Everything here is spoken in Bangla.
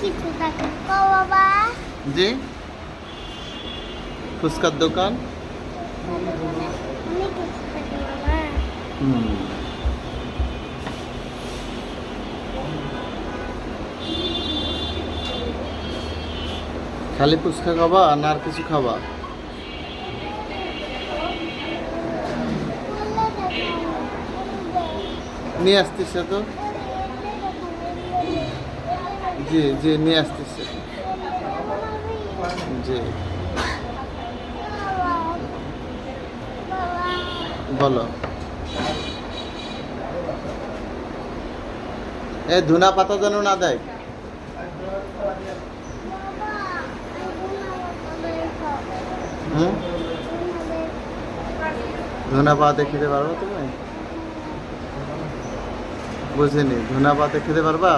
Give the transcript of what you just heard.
কিছু থাকে কো বাবা। জি ফুচকার দোকান। অনেক কিছু থাকে বাবা। হুম খালি ফুচকা খাবা না আর কিছু খাবা? নিয়ে আসতেছে তো। জি জি নিয়ে আসতেছে। জি বলো। এ ধুনা পাতা যেন না দেয়। হুম ধুনা পাতা খেতে পারবো তুমি? বুঝিনি ধুনা পাতা খেতে পারবা?